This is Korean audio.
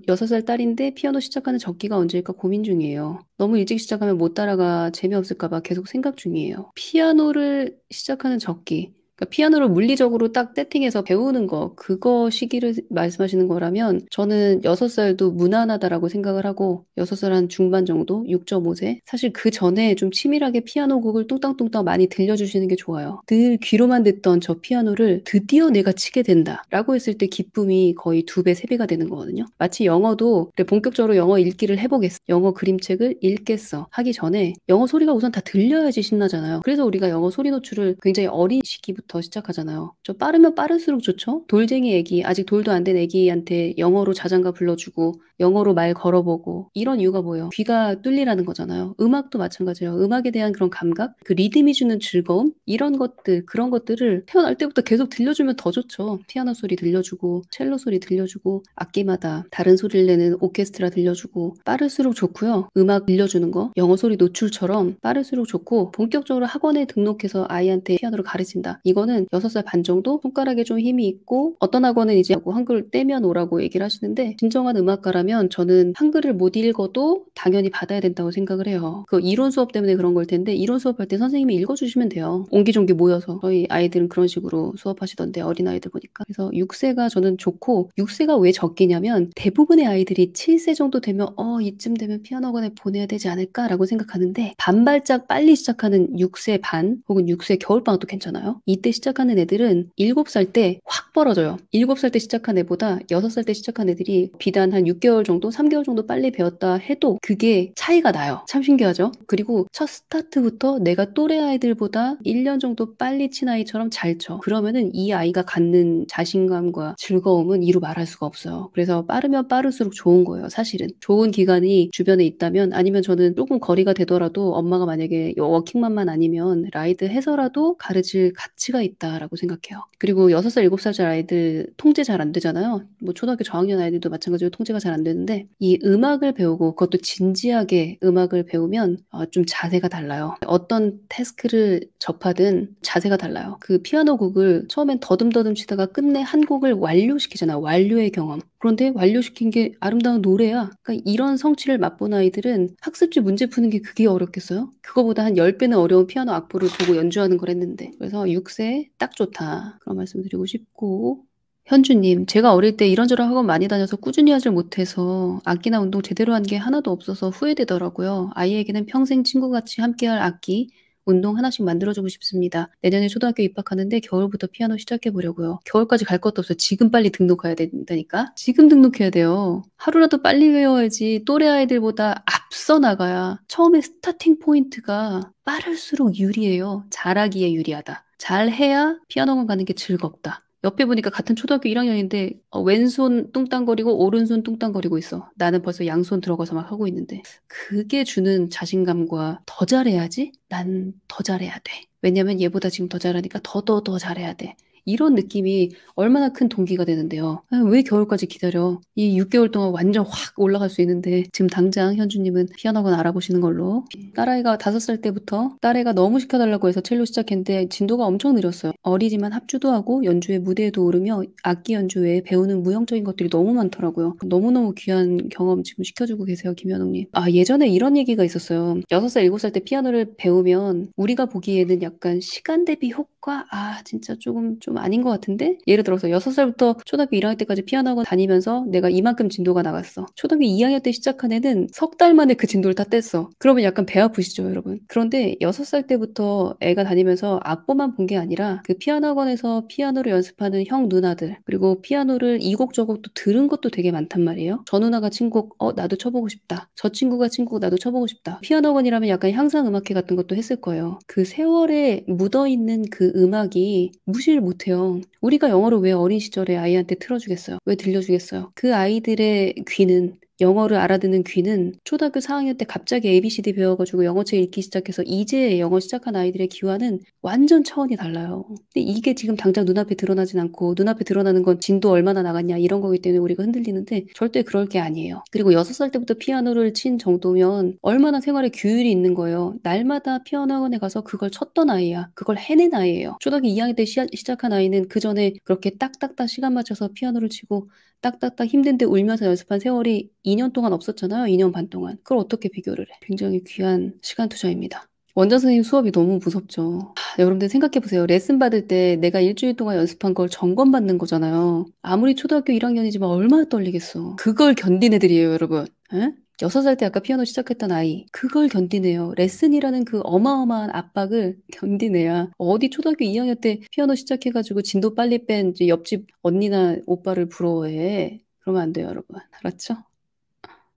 6살 딸인데 피아노 시작하는 적기가 언제일까 고민 중이에요. 너무 일찍 시작하면 못 따라가 재미없을까 봐 계속 생각 중이에요. 피아노를 시작하는 적기. 그러니까 피아노를 물리적으로 딱 세팅해서 배우는 거, 그거 시기를 말씀하시는 거라면 저는 6살도 무난하다라고 생각을 하고 6살 한 중반 정도, 6.5세. 사실 그 전에 좀 치밀하게 피아노 곡을 뚱땅뚱땅 많이 들려주시는 게 좋아요. 늘 귀로만 듣던 저 피아노를 드디어 내가 치게 된다라고 했을 때 기쁨이 거의 2배, 3배가 되는 거거든요. 마치 영어도 그래, 본격적으로 영어 읽기를 해보겠어. 영어 그림책을 읽겠어. 하기 전에 영어 소리가 우선 다 들려야지 신나잖아요. 그래서 우리가 영어 소리 노출을 굉장히 어린 시기부터 시작하잖아요. 저 빠르면 빠를수록 좋죠. 돌쟁이 애기, 아직 돌도 안 된 애기한테 영어로 자장가 불러주고 영어로 말 걸어보고 이런 이유가 뭐예요? 귀가 뚫리라는 거잖아요. 음악도 마찬가지예요. 음악에 대한 그런 감각, 그 리듬이 주는 즐거움 이런 것들, 그런 것들을 태어날 때부터 계속 들려주면 더 좋죠. 피아노 소리 들려주고 첼로 소리 들려주고 악기마다 다른 소리를 내는 오케스트라 들려주고 빠를수록 좋고요. 음악 들려주는 거, 영어 소리 노출처럼 빠를수록 좋고 본격적으로 학원에 등록해서 아이한테 피아노를 가르친다. 이거는 6살 반 정도 손가락에 좀 힘이 있고 어떤 학원은 이제 한글 떼면 오라고 얘기를 하시는데 진정한 음악가라면 저는 한글을 못 읽어도 당연히 받아야 된다고 생각을 해요. 그 이론 수업 때문에 그런 걸 텐데 이론 수업할 때 선생님이 읽어주시면 돼요. 옹기종기 모여서 저희 아이들은 그런 식으로 수업하시던데 어린아이들 보니까 그래서 6세가 저는 좋고 6세가 왜 적기냐면 대부분의 아이들이 7세 정도 되면 이쯤 되면 피아노 학원에 보내야 되지 않을까라고 생각하는데 반발짝 빨리 시작하는 6세 반 혹은 6세 겨울방학도 괜찮아요. 이때 시작하는 애들은 7살 때 확 벌어져요. 7살 때 시작한 애보다 6살 때 시작한 애들이 비단 한 6개월 정도, 3개월 정도 빨리 배웠다 해도 그게 차이가 나요. 참 신기하죠? 그리고 첫 스타트부터 내가 또래 아이들보다 1년 정도 빨리 친 아이처럼 잘 쳐. 그러면은 이 아이가 갖는 자신감과 즐거움은 이루 말할 수가 없어요. 그래서 빠르면 빠를수록 좋은 거예요. 사실은. 좋은 기간이 주변에 있다면 아니면 저는 조금 거리가 되더라도 엄마가 만약에 워킹맘만 아니면 라이드 해서라도 가르칠 가치가 있다라고 생각해요. 그리고 6살, 7살짜리 아이들 통제 잘 안 되잖아요. 뭐 초등학교 저학년 아이들도 마찬가지로 통제가 잘 안 되는데 이 음악을 배우고 그것도 진지하게 음악을 배우면 좀 자세가 달라요. 어떤 태스크를 접하든 자세가 달라요. 그 피아노 곡을 처음엔 더듬더듬 치다가 끝내 한 곡을 완료시키잖아. 완료의 경험. 그런데 완료시킨 게 아름다운 노래야. 그러니까 이런 성취를 맛본 아이들은 학습지 문제 푸는 게 그게 어렵겠어요? 그거보다 한 10배는 어려운 피아노 악보를 보고 연주하는 걸 했는데. 그래서 6세 딱 좋다. 그런 말씀 드리고 싶고. 현주님, 제가 어릴 때 이런저런 학원 많이 다녀서 꾸준히 하질 못해서 악기나 운동 제대로 한 게 하나도 없어서 후회되더라고요. 아이에게는 평생 친구같이 함께할 악기, 운동 하나씩 만들어주고 싶습니다. 내년에 초등학교 입학하는데 겨울부터 피아노 시작해보려고요. 겨울까지 갈 것도 없어요. 지금 빨리 등록해야 된다니까? 지금 등록해야 돼요. 하루라도 빨리 외워야지 또래 아이들보다 앞서 나가야 처음에 스타팅 포인트가 빠를수록 유리해요. 잘하기에 유리하다. 잘해야 피아노관 가는 게 즐겁다. 옆에 보니까 같은 초등학교 1학년인데 왼손 뚱땅거리고 오른손 뚱땅거리고 있어. 나는 벌써 양손 들어가서 막 하고 있는데 그게 주는 자신감과 더 잘해야지? 난 더 잘해야 돼. 왜냐면 얘보다 지금 더 잘하니까 더 잘해야 돼. 이런 느낌이 얼마나 큰 동기가 되는데요. 왜 겨울까지 기다려? 이 6개월 동안 완전 확 올라갈 수 있는데 지금 당장 현주님은 피아노학원 알아보시는 걸로. 딸아이가 5살 때부터 딸애가 너무 시켜달라고 해서 첼로 시작했는데 진도가 엄청 느렸어요. 어리지만 합주도 하고 연주회 무대에도 오르며 악기 연주 외에 배우는 무용적인 것들이 너무 많더라고요. 너무너무 귀한 경험 지금 시켜주고 계세요, 김현웅님. 예전에 이런 얘기가 있었어요. 6살, 7살 때 피아노를 배우면 우리가 보기에는 약간 시간 대비 효과? 진짜 좀 아닌 것 같은데? 예를 들어서 6살부터 초등학교 1학년 때까지 피아노 학원 다니면서 내가 이만큼 진도가 나갔어. 초등학교 2학년 때 시작한 애는 석 달 만에 그 진도를 다 뗐어. 그러면 약간 배 아프시죠, 여러분? 그런데 6살 때부터 애가 다니면서 악보만 본 게 아니라 그 피아노 학원에서 피아노를 연습하는 형 누나들 그리고 피아노를 이 곡 저 곡도 들은 것도 되게 많단 말이에요. 저 누나가 친 곡, 나도 쳐보고 싶다. 저 친구가 친 곡 나도 쳐보고 싶다. 피아노 학원이라면 약간 향상음악회 같은 것도 했을 거예요. 그 세월에 묻어있는 그 음악이 무시를 못해요. 우리가 영어를 왜 어린 시절에 아이한테 틀어주겠어요? 왜 들려주겠어요? 그 아이들의 귀는 영어를 알아듣는 귀는 초등학교 4학년 때 갑자기 ABCD 배워가지고 영어책 읽기 시작해서 이제 영어 시작한 아이들의 귀와는 완전 차원이 달라요. 근데 이게 지금 당장 눈앞에 드러나진 않고 눈앞에 드러나는 건 진도 얼마나 나갔냐 이런 거기 때문에 우리가 흔들리는데 절대 그럴 게 아니에요. 그리고 6살 때부터 피아노를 친 정도면 얼마나 생활에 규율이 있는 거예요. 날마다 피아노 학원에 가서 그걸 쳤던 아이야. 그걸 해낸 아이예요. 초등학교 2학년 때 시작한 아이는 그 전에 그렇게 딱딱딱 시간 맞춰서 피아노를 치고 딱딱딱 힘든데 울면서 연습한 세월이 2년 동안 없었잖아요. 2년 반 동안. 그걸 어떻게 비교를 해. 굉장히 귀한 시간 투자입니다. 원장 선생님 수업이 너무 무섭죠. 여러분들 생각해보세요. 레슨 받을 때 내가 일주일 동안 연습한 걸 점검받는 거잖아요. 아무리 초등학교 1학년이지만 얼마나 떨리겠어. 그걸 견딘 애들이에요, 여러분. 에? 6살 때 아까 피아노 시작했던 아이. 그걸 견디네요. 레슨이라는 그 어마어마한 압박을 견디네야. 어디 초등학교 2학년 때 피아노 시작해가지고 진도 빨리 뺀 이제 옆집 언니나 오빠를 부러워해. 그러면 안 돼요, 여러분. 알았죠?